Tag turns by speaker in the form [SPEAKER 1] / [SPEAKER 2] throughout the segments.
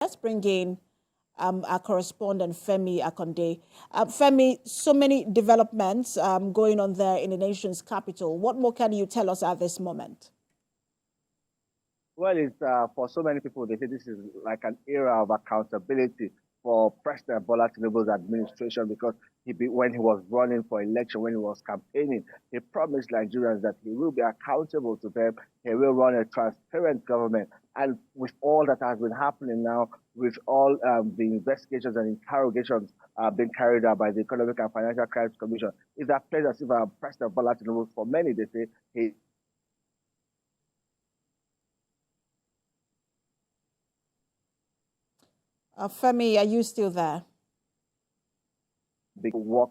[SPEAKER 1] Let's bring in our correspondent, Femi Akande. Femi, so many developments going on there in the nation's capital. What more can you tell us at this moment?
[SPEAKER 2] Well, it's for so many people, they say this is like an era of accountability for President Bola Tinubu's administration because when he was running for election, when he was campaigning, he promised Nigerians that he will be accountable to them. He will run a transparent government. And with all that has been happening now, with all the investigations and interrogations being carried out by the Economic and Financial Crimes Commission, it's appears as if President Bola Tinubu, for many, they say, he
[SPEAKER 1] Femi, are you still there?
[SPEAKER 2] big work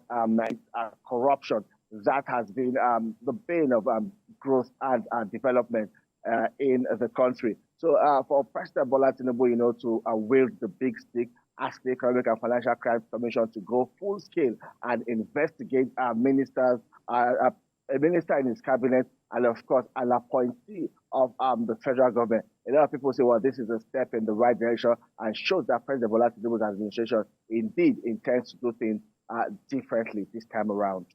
[SPEAKER 2] corruption. That has been the bane of growth and development in the country. So for President Bola Tinubu, to wield the big stick, ask the Economic and Financial Crimes Commission to go full scale and investigate ministers, a minister in his cabinet, and of course, an appointee of the federal government. A lot of people say, well, this is a step in the right direction and shows that President Bola Tinubu's administration indeed intends to do things differently this time around.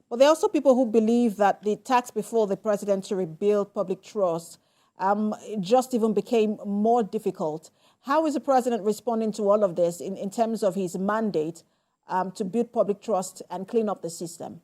[SPEAKER 1] But there are also people who believe that the task before the president to rebuild public trust just even became more difficult. How is the president responding to all of this in terms of his mandate to build public trust and clean up the system?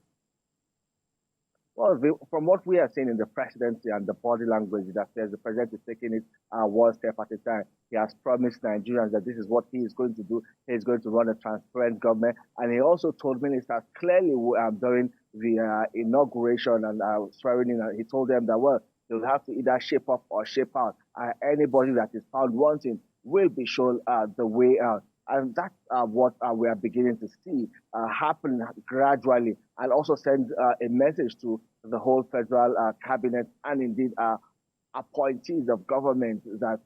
[SPEAKER 2] Well, from what we are seeing in the presidency and the body language, that says the president is taking it one step at a time. He has promised Nigerians that this is what he is going to do. He is going to run a transparent government. And he also told ministers clearly during the inauguration and swearing in, he told them that, well, they'll have to either shape up or shape out. Anybody that is found wanting will be shown the way out. And that's what we are beginning to see happen gradually, and also send a message to the whole federal cabinet and indeed appointees of government that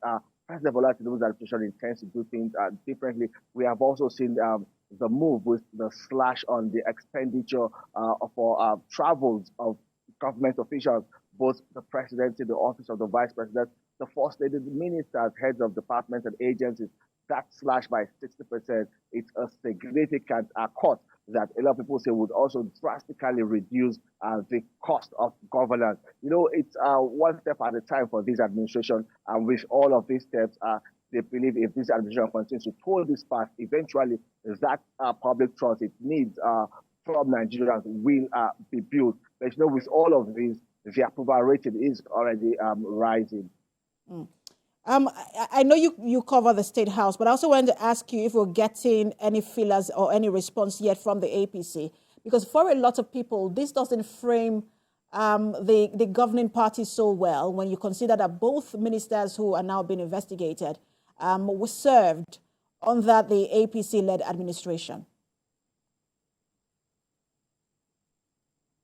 [SPEAKER 2] President Bola Tinubu's administration intends to do things differently. We have also seen the move with the slash on the expenditure for travels of government officials, both the presidency, the office of the vice president, the first lady, the ministers, heads of departments and agencies. That slash by 60%, it's a significant cut that a lot of people say would also drastically reduce the cost of governance. It's one step at a time for this administration, and with all of these steps, they believe if this administration continues to hold this path, eventually that public trust it needs from Nigerians will be built. But with all of this, the approval rating is already rising.
[SPEAKER 1] I know you cover the State House, but I also wanted to ask you if we're getting any feelers or any response yet from the APC. Because for a lot of people, this doesn't frame the governing party so well when you consider that both ministers who are now being investigated were served under the APC-led administration.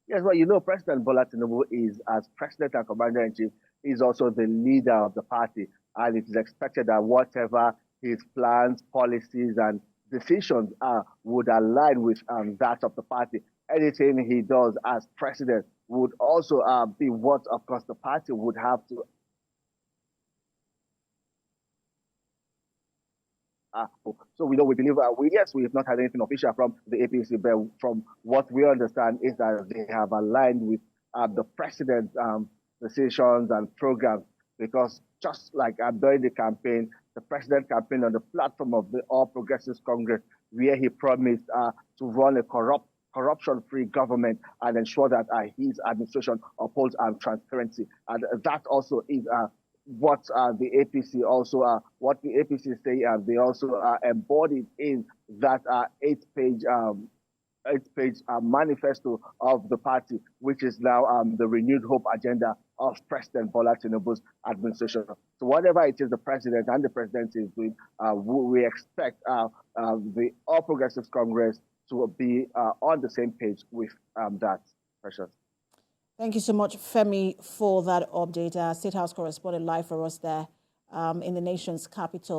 [SPEAKER 2] Yes, well, President Bola Tinubu is, as president and commander-in-chief, is also the leader of the party. And it is expected that whatever his plans, policies, and decisions are would align with that of the party. Anything he does as president would also be what, of course, the party would have to so we believe yes, we have not had anything official from the APC, but from what we understand is that they have aligned with the president's decisions and programs, because just like during the campaign, the president campaigned on the platform of the All Progressives Congress, where he promised to run a corruption-free government and ensure that his administration upholds transparency. And that also is what the APC also what the APC say they also embodied in that eight-page manifesto of the party, which is now the renewed hope agenda of President Bola Tinubu's administration. So whatever it is the president and the presidency is doing, we expect the All Progressives Congress to be on the same page with that. Precious.
[SPEAKER 1] Thank you so much, Femi, for that update. State House correspondent live for us there in the nation's capital.